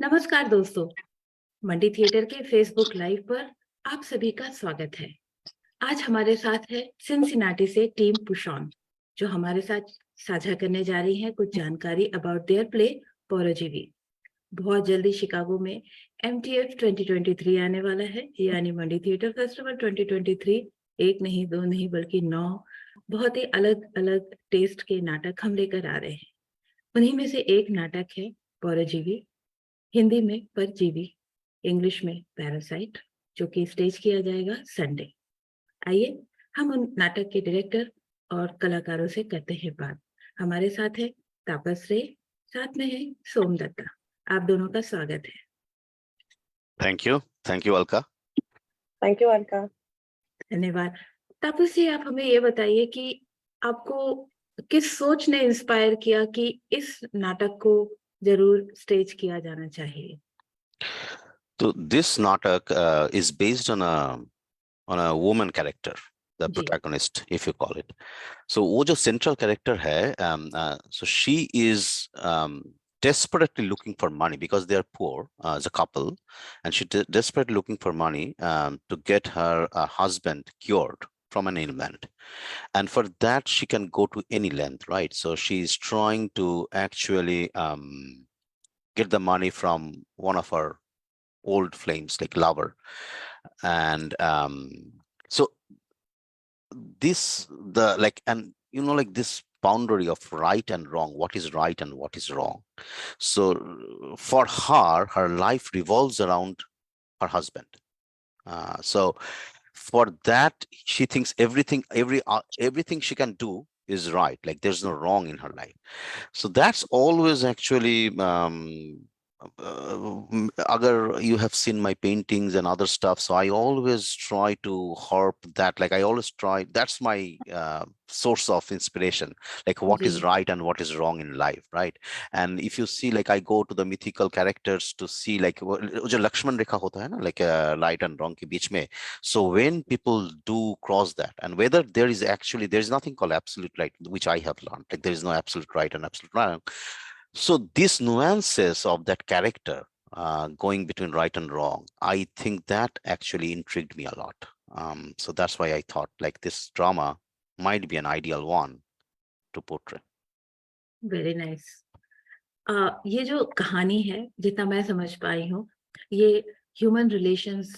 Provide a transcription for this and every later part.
नमस्कार दोस्तों, मंडी थिएटर के फेसबुक लाइव पर आप सभी का स्वागत है। आज हमारे साथ है सिनसिनाटी से टीम पुशॉन, जो हमारे साथ साझा करने जा रही है कुछ जानकारी अबाउट देयर प्ले पोरोजीवी। बहुत जल्दी शिकागो में MTF 2023 आने वाला है, यानी मंडी थिएटर फेस्टिवल 2023। एक नहीं, दो नहीं, बल्कि 9 बहुत ही अलग अलग टेस्ट के नाटक हम लेकर आ रहे हैं। उन्हीं में से एक नाटक है पोरोजीवी, हिंदी में परजीवी, इंग्लिश में पैरासाइट, जो कि स्टेज किया जाएगा संडे। आइए हम उन नाटक के डायरेक्टर और कलाकारों से करते हैं बात। हमारे साथ है तापस रे, साथ में है सोम दत्ता। आप दोनों का स्वागत है। Thank you Alka. Thank you Alka. धन्यवाद। तापस जी, आप हमें ये बताइए कि आपको किस सोच ने इंस्पायर किया कि इस नाटक को जरूर स्टेज किया जाना चाहिए? So this natak is based on a woman character, the protagonist, if you call it. So वो जो central character है, so she is desperately looking for money because they are poor as a couple, and she desperately looking for money to get her husband cured from an ailment, and for that she can go to any length, right? So she is trying to actually get the money from one of her old flames, like lover. And so this the like, and like this boundary of right and wrong, what is right and what is wrong. So for her life revolves around her husband. So for that, she thinks everything she can do is right, like there's no wrong in her life. So that's always actually agar you have seen my paintings and other stuff, so I always try to harp that, like I always try, that's my source of inspiration, like what is right and what is wrong in life, right? And if you see, like I go to the mythical characters to see, like jo Lakshman rekha hota hai na, like right and wrong ke beech mein. So when people do cross that, and whether there is nothing called absolute right, which I have learned, like there is no absolute right and absolute wrong. So these nuances of that character going between right and wrong, I think that actually intrigued me a lot. So that's why I thought like this drama might be an ideal one to portray. Very nice. ये जो कहानी है, जितना मैं समझ पाई हूँ, ये human relations,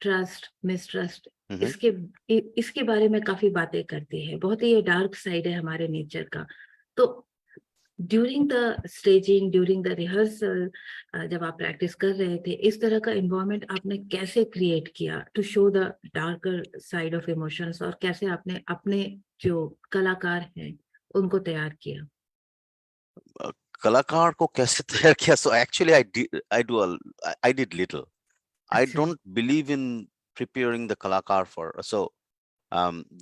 trust, mistrust, इसके बारे में काफी बातें करती है। बहुत ही ये डार्क साइड है हमारे नेचर का। तो during the staging, during the rehearsal, जब आप प्रैक्टिस कर रहे थे, इस तरह का एनवायरनमेंट आपने कैसे क्रिएट किया to show the darker side of emotions, और कैसे आपने अपने जो कलाकार हैं उनको तैयार किया? कलाकार को कैसे तैयार किया? So actually I did little. I don't believe in preparing the kalakar for, so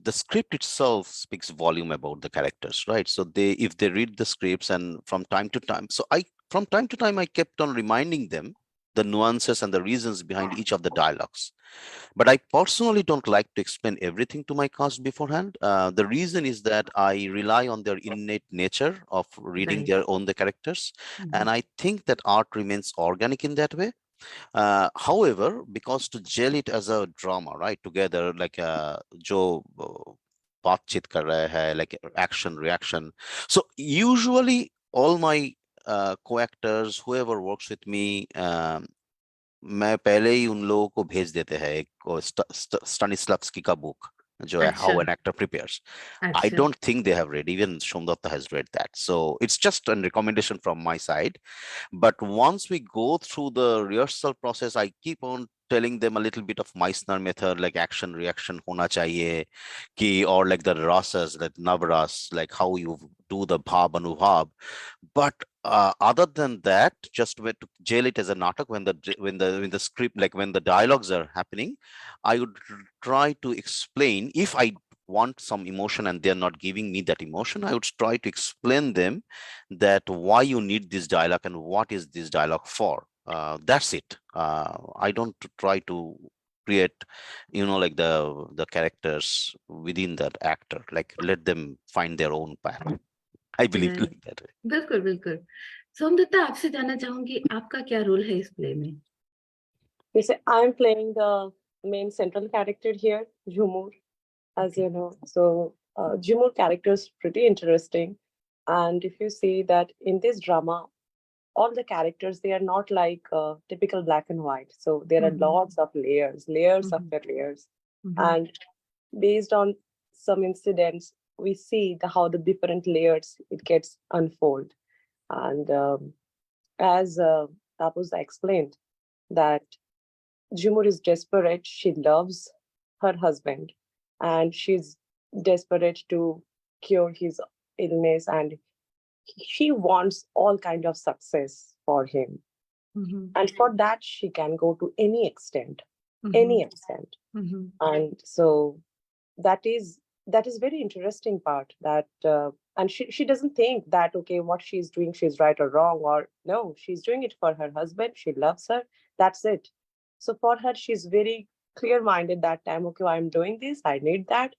the script itself speaks volume about the characters, right? So if they read the scripts, and from time to time, I kept on reminding them the nuances and the reasons behind each of the dialogues. But I personally don't like to explain everything to my cast beforehand. The reason is that I rely on their innate nature of reading their own the characters. And I think that art remains organic in that way. However, because to gel it as a drama, right, together, like jo बातचीत कर रहा है, like action reaction. So usually all my co-actors, whoever works with me, मैं पहले ही उन लोगों को भेज देते हैं एक स्टानिस्लावस्की का बुक जो है How an Actor Prepares. I don't think they have read, even Shomdatta has read that. So it's just a recommendation from my side. But once we go through the rehearsal process, I keep on telling them a little bit of Meissner method, like action reaction hona chahiye ki, or like the rasas, like navras, like how you do the bhav anubhav. But other than that, just to jail it as a natak, when the script, like when the dialogues are happening, I would try to explain, if I want some emotion and they're not giving me that emotion, I would try to explain them that why you need this dialogue and what is this dialogue for. That's it. I don't try to create, like the characters within that actor, like let them find their own path. I believe like that way. बिल्कुल बिल्कुल। सोमदत्ता, आपसे जानना चाहूंगी आपका क्या role है इस play में? You say I'm playing the main central character here, Jhumur, as you know. So Jhumur character is pretty interesting. And if you see that in this drama, all the characters, they are not like typical black and white. So there are lots of layers after layers. And based on some incidents, we see how the different layers it gets unfold. And as Tapas explained, that Jhumur is desperate. She loves her husband and she's desperate to cure his illness, and she wants all kind of success for him. And for that, she can go to any extent, any extent. And so that is very interesting part, that and she doesn't think that okay, what she's doing, she's right or wrong, or no, she's doing it for her husband, she loves her, that's it. So for her, she's very clear minded that time, okay, I'm doing this, I need that.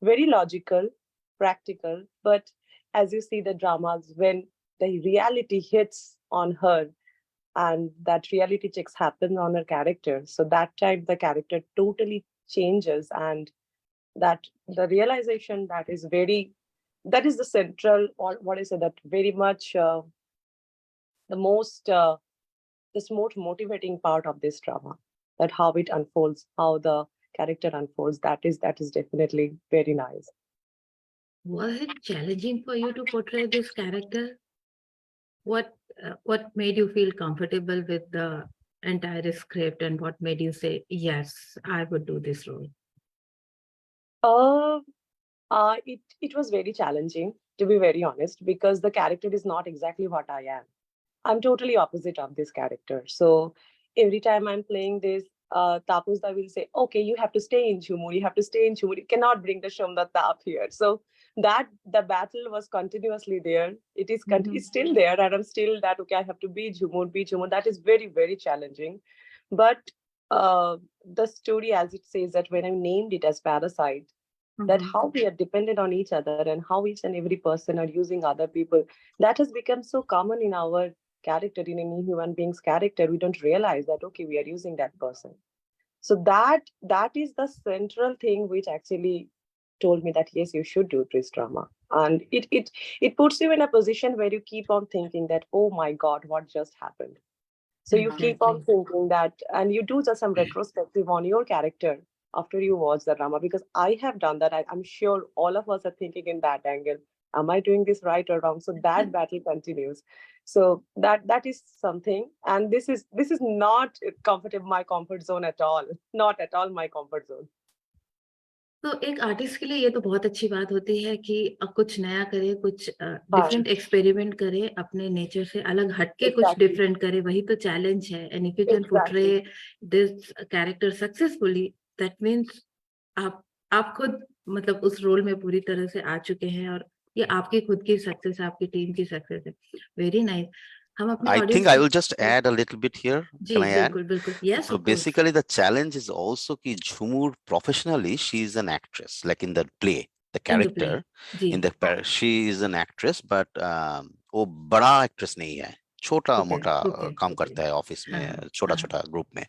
Very logical, practical. But as you see the dramas, when the reality hits on her and that reality checks happen on her character, so that time the character totally changes. And that the realization that is very, that is the central, or what is it, that very much the most this most motivating part of this drama, that how it unfolds, how the character unfolds, that is definitely very nice. Was it challenging for you to portray this character? What made you feel comfortable with the entire script, and what made you say, yes, I would do this role? uh, it was very challenging, to be very honest, because the character is not exactly what I am. I'm totally opposite of this character. So every time I'm playing this, Tapusda will say, okay, you have to stay in Jhumur, you have to stay in Jhumur, you cannot bring the Shomdatta up here. So that the battle was continuously there. It is it's still there, and I'm still that, okay, I have to be Jhumur, be Jhumur. That is very, very challenging. But the story, as it says, that when I named it as Parasite, that how we are dependent on each other and how each and every person are using other people, that has become so common in our character, in any human being's character. We don't realize that okay, we are using that person. So that is the central thing which actually told me that yes, you should do this drama. And it puts you in a position where you keep on thinking that, oh my god, what just happened. So you keep on thinking that, and you do just some retrospective on your character after you watch the drama, because I have done that. I'm sure all of us are thinking in that angle. Am I doing this right or wrong? So that battle continues. So that is something, and this is not comfortable, my comfort zone at all. Not at all my comfort zone. तो एक artist के लिए ये तो बहुत अच्छी बात होती है कि कुछ नया करे, कुछ डिफरेंट एक्सपेरिमेंट करे, अपने नेचर से अलग हटके कुछ डिफरेंट करे, वही तो चैलेंज है. And if you can portray this character successfully, that means आप खुद मतलब उस रोल में पूरी तरह से आ चुके हैं, और ये आपकी खुद की सक्सेस, आपकी टीम की सक्सेस है. Very nice. I think I will just add a little bit here. Can I add? बिल्कुल. Yes, so basically the challenge is also ki Jhumur professionally, she is an actress, like in the play, the character in the she is an actress, but वो बड़ा actress नहीं है, छोटा मोटा काम करता है ऑफिस में, छोटा छोटा ग्रुप में.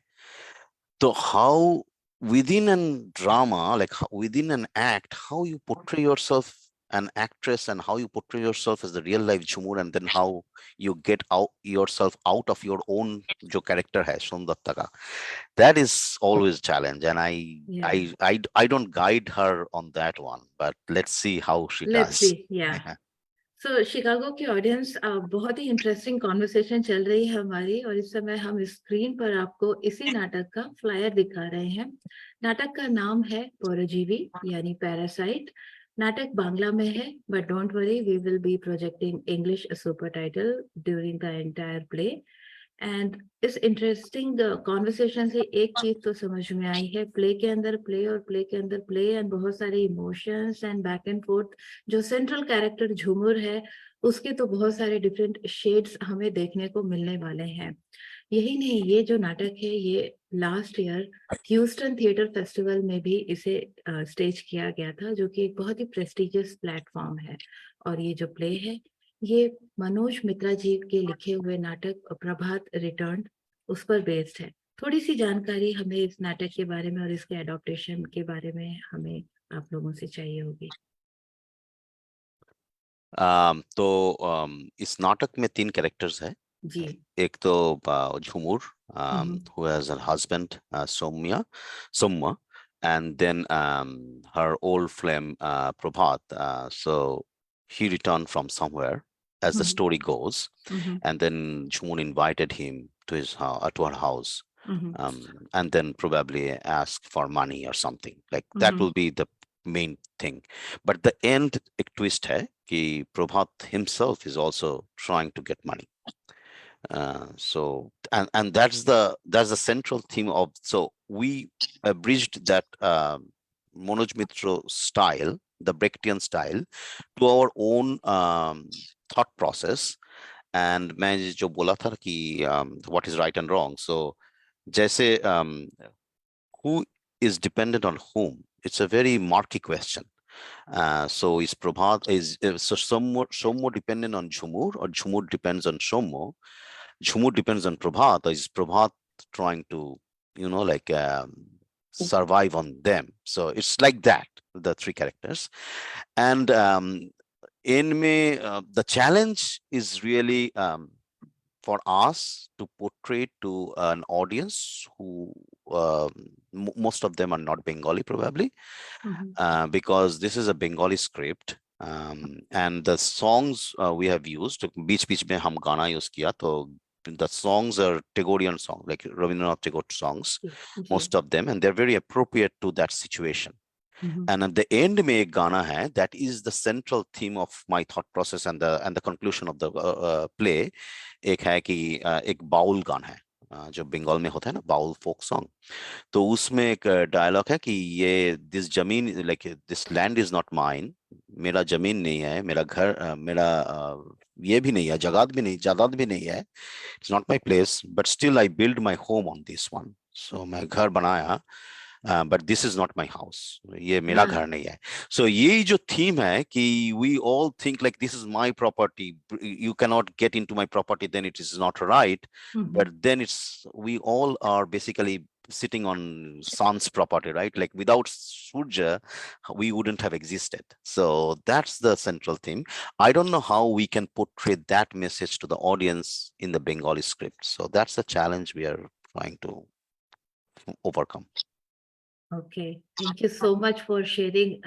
So how within a drama, like within an act, how you portray yourself an actress and how you portray yourself as the real life Jhumur, and then how you get out yourself out of your own jo character hai Somdatta ka, that is always challenge. And I don't guide her on that one, but let's see how she does. Let's see. Yeah. So Chicago की audience, बहुत ही interesting conversation चल रही है हमारी, और इस समय हम स्क्रीन पर आपको इसी नाटक का फ्लायर दिखा रहे हैं. नाटक का नाम है पोरोजीबी यानी पैरासाइट. नाटक बांग्ला में है, but don't worry, we will be projecting English super title during the entire play. And इस इंटरेस्टिंग कॉन्वर्सेशन से एक चीज तो समझ में आई है, प्ले के अंदर प्ले और प्ले के अंदर प्ले, एंड बहुत सारे emotions and back and fourth. जो सेंट्रल कैरेक्टर झूमर है, उसके तो बहुत सारे डिफरेंट शेड्स हमें देखने को मिलने वाले हैं. यही नहीं, ये जो नाटक है ये last year Houston theatre festival में भी इसे स्टेज किया गया था, जो कि एक बहुत ही प्रेस्टिजियस प्लेटफॉर्म है. और ये जो प्ले है ये मनोज मित्रा जी के लिखे हुए नाटक प्रभात रिटर्न उस पर बेस्ड है। थोड़ी सी जानकारी हमें इस नाटक के बारे में और इसके एडॉप्टेशन के बारे में हमें आप लोगों से चाहिए होगी। इस नाटक में 3 कैरेक्टर्स है। जी। एक तो Jhumur, who has a husband, Soumya, and then her old flame, Prabhat. So he returned from somewhere, as the story goes, and then Jhumur invited him to to her house, and then probably asked for money or something. Like that will be the main thing. But the end एक twist है कि Prabhat himself is also trying to get money. And that's the central theme of, so we bridged that Manoj Mitra style, the Brechtian style, to our own thought process. And मैं जो बोला था कि what is right and wrong, so जैसे who is dependent on whom, it's a very murky question. So is Prabhat so Soumya dependent on Jhumur, or Jhumur depends on Soumya? Jhumur depends on Prabhat, or is Prabhat trying to, survive on them? So it's like that, the 3 characters. And the challenge is really for us to portray to an audience who most of them are not Bengali, probably, because this is a Bengali script. And the songs we have used, beach beach mein hum gana use kiya, so the songs are Tagorean songs, like Rabindranath Tagore songs, most of them, and they're very appropriate to that situation. And at the end में एक गाना है, that is the central theme of my thought process and the conclusion of the play. एक है कि एक bowl गाना है, जो बंगाल में होता है ना, बाउल फोक सॉन्ग। तो उसमें एक डायलॉग है कि ये दिस जमीन, like this land is not mine, मेरा जमीन नहीं है, मेरा घर, मेरा ये भी नहीं है, जगह भी नहीं, जायदाद भी नहीं है, it's not my place, but still I build my home on this one. So मैं घर बनाया, but this is not my house, ये मेरा घर नहीं है। सो यही जो थीम है कि we all think like this is my property, you can not get in to my property, then it is not right, but then we all are basically sitting on sun's property, right? Like without Surya, we wouldn't have existed. So that's the central theme. I don't know how we can portray that message to the audience in the Bengali script. So that's the challenge we are trying to overcome. Okay, thank you so much for sharing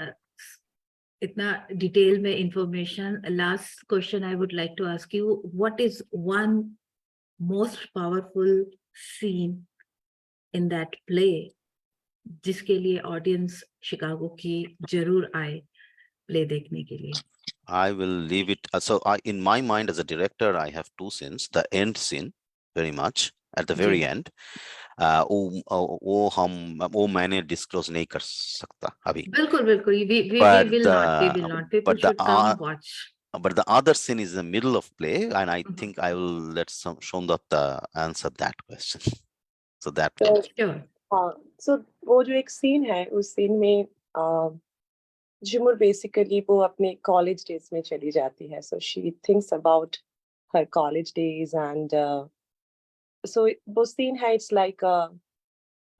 इतना detail में information. Last question I would like to ask you, what is one most powerful scene in that play जिसके लिए audience Chicago की जरूर आए play देखने के लिए? I will leave it. In my mind as a director, I have 2 scenes. The end scene, very much at the very end. वो मैंने disclose नहीं कर सकता अभी. बिल्कुल बिल्कुल, we will not. People should come watch. But the other scene is in the middle of play, and I think I will let Shondatta answer that question. So that. Sure. So वो जो एक scene है, उस scene में Jhumur basically वो अपने college days में चली जाती है. So she thinks about her college days, and so वो सीन है, it's like a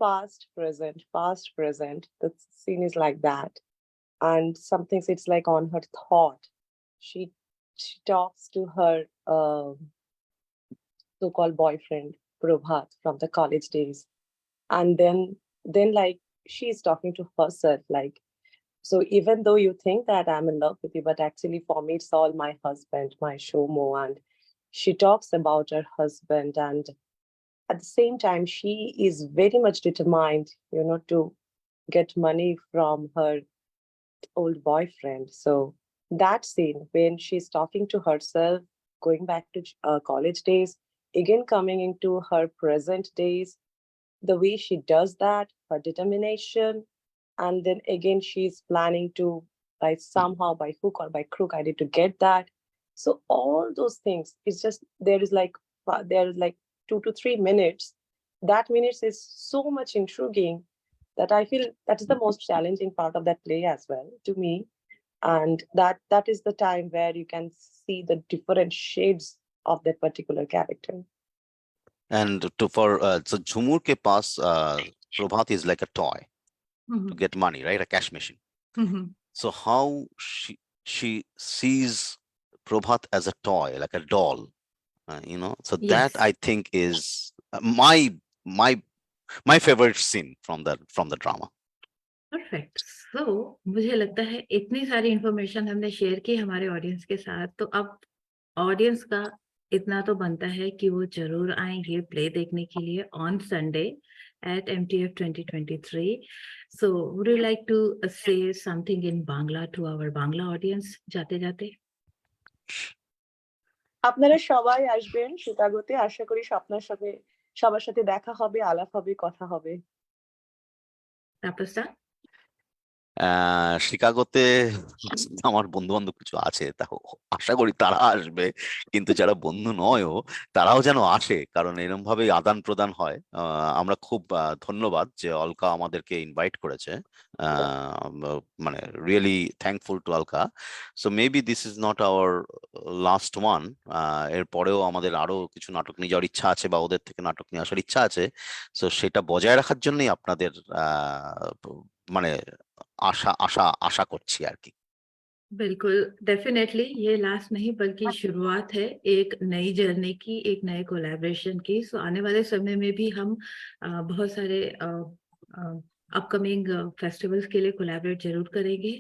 past present. The scene is like that, and something it's like on her thought. She talks to her so-called boyfriend Prabhat from the college days, and then like she's talking to herself, like, so even though you think that I'm in love with you, but actually for me it's all my husband, my Shomo. And she talks about her husband, and at the same time she is very much determined, to get money from her old boyfriend. So that scene when she's talking to herself, going back to college days, again coming into her present days, the way she does that, her determination, and then again she's planning to, like, somehow by hook or by crook, I need to get that. So all those things, it's just there is like 2 to 3 minutes. That minutes is so much intriguing that I feel that is the most challenging part of that play as well to me. and that is the time where you can see the different shades of that particular character. And so Jhumur ke paas Prabhat is like a toy to get money, right? A cash machine. So how she sees Prabhat as a toy, like a doll, so that Yes. I think is my favorite scene from the drama. Perfect. So मुझे लगता है इतनी सारी information हमने share की हमारे audience के साथ, तो अब ऑडियंस का इतना तो बनता है कि वो जरूर आए ये प्ले देखने के लिए on Sunday at MTF 2023. So would you like to say something in Bangla to our Bangla audience जाते जाते? আপনারা সবাই আসবেন শিকাগোতে, আশা করি সবার সাথে দেখা হবে, আলাপ হবে, কথা হবে। Tapas sir? শিকাগোতে আমার বন্ধু বান্ধব কিছু আছে, তা আশা করি তারা আসবে, কিন্তু যারা বন্ধু নয়ও তারাও যেন আসে, কারণ এরকম ভাবে আদান প্রদান হয়। আমরা খুব ধন্যবাদ যে অলকা আমাদেরকে ইনভাইট করেছে, মানে really thankful to Alka. So maybe this is not our last one, এরপরেও আমাদের আরো কিছু নাটক নিয়ে যাওয়ার ইচ্ছা আছে বা ওদের থেকে নাটক নিয়ে আসার ইচ্ছা আছে। সো সেটা বজায় রাখার জন্যই আপনাদের মানে আশা করছি আর কি। बिल्कुल, डेफिनेटली ये लास्ट नहीं बल्कि शुरुआत है एक नई जर्नी की, एक नए कोलैबोरेशन की। सो आने वाले समय में भी हम बहुत सारे अपकमिंग फेस्टिवल्स के लिए कोलैबोरेट जरूर करेंगे,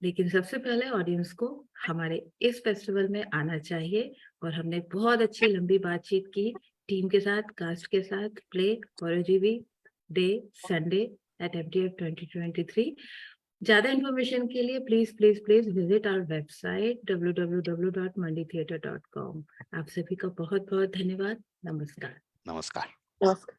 लेकिन सबसे पहले ऑडियंस को हमारे इस फेस्टिवल में आना चाहिए। और हमने बहुत अच्छी लंबी बातचीत की टीम के साथ, कास्ट के साथ, play Porojibi day Sunday at MTF 2023। ज्यादा इन्फॉर्मेशन के लिए please visit our website www.manditheater.com। आप सभी का बहुत बहुत धन्यवाद। नमस्कार। नमस्कार। নমস্কার।